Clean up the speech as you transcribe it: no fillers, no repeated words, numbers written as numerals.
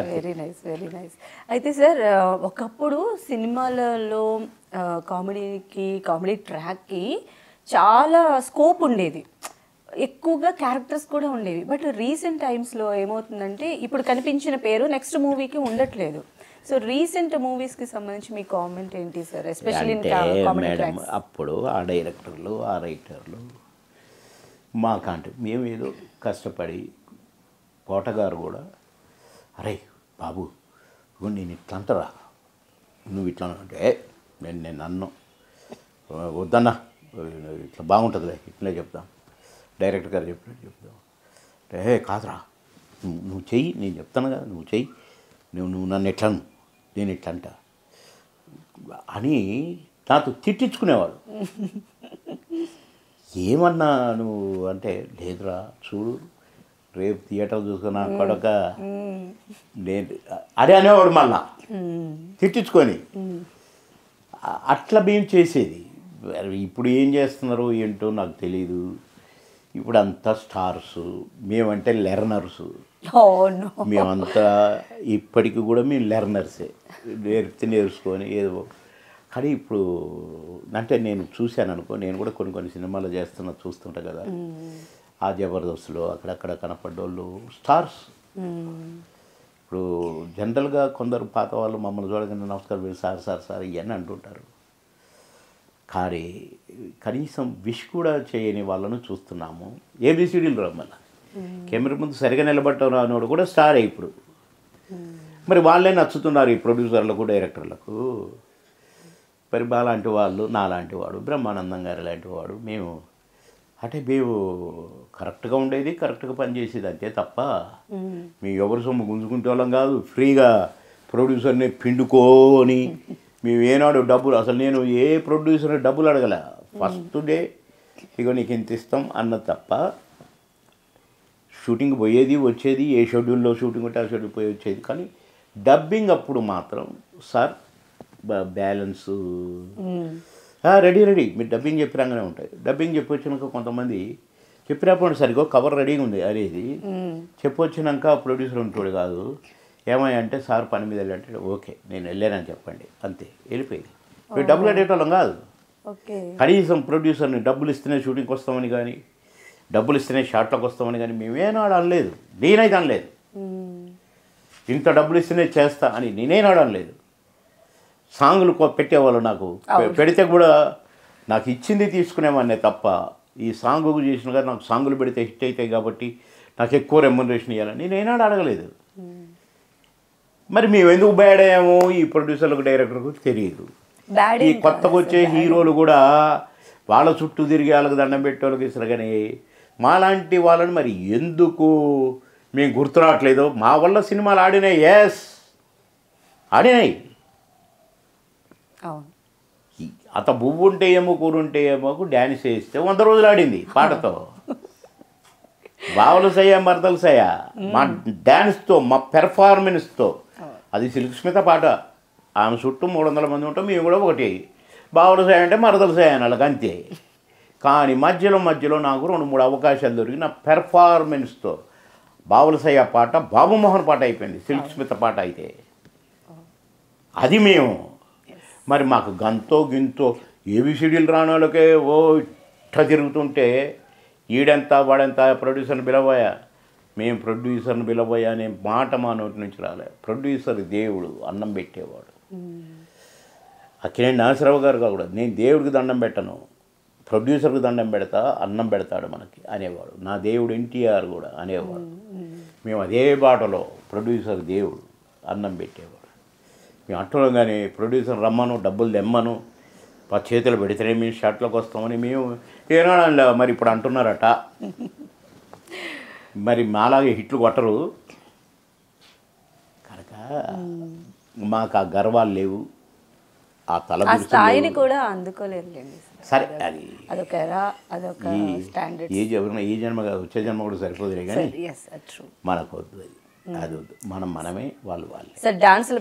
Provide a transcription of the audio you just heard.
Very nice, very nice. అయితే sir ఒకప్పుడు సినిమాలలో కామెడీకి, కామెడీ ట్రాక్కి చాలా స్కోప్ ఉండేది, ఎక్కువగా క్యారెక్టర్స్ కూడా ఉండేవి. బట్ రీసెంట్ టైమ్స్లో ఏమవుతుందంటే ఇప్పుడు కనిపించిన పేరు నెక్స్ట్ మూవీకి ఉండట్లేదు. సో రీసెంట్ మూవీస్కి సంబంధించి మీ కామెంట్ ఏంటి sir, especially in comedy tracks? అప్పుడు ఆ డైరెక్టర్లు, ఆ రైటర్లు మాకంటే మేము ఏదో కష్టపడి, కోటగారు కూడా అరే బాబు నేను ఇట్లా అంటారా, నువ్వు ఇట్లా అంటే నేను అన్ను వద్దన్నా, ఇట్లా బాగుంటుందిలే, ఇట్లే చెప్తాం, డైరెక్టర్ గారు చెప్పినట్టు చెప్తాం అంటే కాదురా నువ్వు చెయ్యి, నేను చెప్తాను కదా నువ్వు చెయ్యి, నువ్వు నన్ను ఎట్లను, నేను ఇట్లా అంట అని నాతో తిట్టించుకునేవాడు. ఏమన్నా నువ్వు అంటే లేదురా చూడు రేపు థియేటర్ చూసుకున్నా కొడక నేను అదే అనేవాడు మళ్ళా తిట్టించుకొని. అట్లా మేము చేసేది. ఇప్పుడు ఏం చేస్తున్నారో ఏంటో నాకు తెలీదు. ఇప్పుడు అంతా స్టార్స్, మేమంటే లెర్నర్సు. మేమంతా ఇప్పటికి కూడా మేము లెర్నర్సే, నేర్చుకొని ఏదో. కానీ ఇప్పుడు అంటే నేను చూశాను అనుకో, నేను కూడా కొన్ని సినిమాలు చూస్తుంటా కదా, ఆ జబర్దస్త్లో అక్కడక్కడ కనపడ్డోళ్ళు స్టార్స్. ఇప్పుడు జనరల్గా కొందరు పాత వాళ్ళు మమ్మల్ని చూడగానే నమస్కారం వీళ్ళు సార్ సార్ సార్ ఇవన్నీ అంటుంటారు. కానీ కనీసం విష్ కూడా చేయని వాళ్ళను చూస్తున్నాము. ఏబిసిడీలు రమ్మన్న కెమెరా ముందు సరిగా నిలబడటం రానోడు కూడా స్టారే ఇప్పుడు. మరి వాళ్ళే నచ్చుతున్నారు ఈ ప్రొడ్యూసర్లకు, డైరెక్టర్లకు. మరి బాలాంటి వాళ్ళు, నాలాంటి వాడు, బ్రహ్మానందం గారు లాంటి వాడు, మేము అంటే మేము కరెక్ట్గా ఉండేది, కరెక్ట్గా పనిచేసేది అంతే తప్ప మేము ఎవరి సొమ్ము గుంజుకుంటే వాళ్ళం కాదు. ఫ్రీగా ప్రొడ్యూసర్ని పిండుకొని మేము ఏనాడు డబ్బులు, అసలు నేను ఏ ప్రొడ్యూసర్ని డబ్బులు అడగల. ఫస్ట్ డే ఇక నీకు ఇంత ఇస్తాం అన్న తప్ప షూటింగ్ పోయేది వచ్చేది, ఏ షెడ్యూల్లో షూటింగ్ ఉంటే ఆ షెడ్యూల్ పోయి వచ్చేది. కానీ డబ్బింగ్ అప్పుడు మాత్రం సార్ బ్యాలెన్సు రెడీ మీరు డబ్బింగ్ చెప్పిరాగానే ఉంటాయి. డబ్బింగ్ చెప్పొచ్చినాక కొంతమంది చెప్పినప్పుడు సరిగ్గా కవర్ రెడీగా ఉంది అనేది చెప్పొచ్చినాక ప్రొడ్యూసర్ ఉంటాడు కాదు, ఏమయ్య అంటే సార్ పని మీద వెళ్ళంటే ఓకే నేను వెళ్ళానని చెప్పండి అంతే, వెళ్ళిపోయింది. మీరు డబ్బులు అడిగేటోళ్ళం కాదు. కనీసం ప్రొడ్యూసర్ని డబ్బులు ఇస్తేనే షూటింగ్కి వస్తామని కానీ, డబ్బులు ఇస్తేనే షాట్లకు వస్తామని కానీ మేమేనాడు అనలేదు. నేనైతే అనలేదు ఇంత డబ్బులు ఇస్తేనే చేస్తా అని, నేనేనాడు అనలేదు. సాంగులు పెట్టేవాళ్ళు నాకు, పెడితే కూడా నాకు ఇచ్చింది తీసుకునేవాడినే తప్ప ఈ సాంగ్ చేసిన కానీ నాకు సాంగులు పెడితే హిట్ అవుతాయి కాబట్టి నాకు ఎక్కువ రెమ్యునరేషన్ ఇవ్వాలని నేనేనాడు అడగలేదు. మరి మేము ఎందుకు బ్యాడ్ అయ్యామో ఈ ప్రొడ్యూసర్లకు, డైరెక్టర్కు తెలియదు. ఈ కొత్తగా వచ్చే హీరోలు కూడా వాళ్ళ చుట్టూ తిరిగి వాళ్ళకి దండం పెట్టే వాళ్ళకి ఇస్తారు. కానీ మాలాంటి వాళ్ళని మరి ఎందుకు మేము గుర్తురావట్లేదు. మా వల్ల సినిమాలు ఆడినాయి, ఎస్ ఆడినాయి. అత బువ్వు ఉంటే ఏమో కూర ఉంటే ఏమోకు డ్యాన్స్ వేస్తే 100 రోజులు ఆడింది పాటతో. బావలు సయ్యా మరదలు సయ్యా మా డ్యాన్స్తో, మా పెర్ఫార్మెన్స్తో. అది సిల్క్ స్మిత పాట, ఆమె చుట్టూ 300 మంది ఉంటాం, మేము కూడా ఒకటి. బావలు సయ్యా అంటే మరదలు సయ్యా అని వాళ్ళకి అంతే. కానీ మధ్యలో నాకు 2-3 అవకాశాలు దొరికి నా పెర్ఫార్మెన్స్తో బావలు సయ్యా పాట బాబుమోహన్ పాట అయిపోయింది, సిల్క్ స్మిత పాట అయితే. అది మేము మరి మాకు గంతో గింతో ఏబిసిడీలు రాని వాళ్ళకే ఓ ఇట్లా తిరుగుతుంటే ఈడెంత వాడెంత ప్రొడ్యూసర్ని పిలవబోయా, మేము ప్రొడ్యూసర్ని పిలవబోయా అనే మాట మా నోటి నుంచి రాలే. ప్రొడ్యూసర్ దేవుడు, అన్నం పెట్టేవాడు. అక్కినేని నాగేశ్వరరావు గారు కూడా నేను దేవుడికి దండం పెట్టను, ప్రొడ్యూసర్కి దండం పెడతా, అన్నం పెడతాడు మనకి అనేవాడు. నా దేవుడు ఎన్టీఆర్ కూడా అనేవాడు. మేము అదే బాటలో ప్రొడ్యూసర్ దేవుడు, అన్నం పెట్టేవాడు. మేము అంటున్నాం కానీ ప్రొడ్యూసర్ రమ్మను, డబ్బులు తెమ్మను, చేతులు పెడితేనే మేము షాట్లోకి వస్తామని మేము ఏనాడు. మరి ఇప్పుడు అంటున్నారట మరి మాలాగే హిట్లు కొట్టరు కనుక మాకు ఆ గర్వాలు లేవు, ఆ తల స్థాయిని కూడా అందుకోలేదు. సరే అది ఏ జన్మ కాదు, వచ్చే జన్మ కూడా సరిపోదులే కానీ మనకు వద్దు, అది వద్దు. మనమే వాళ్ళు. సార్ డాన్సుల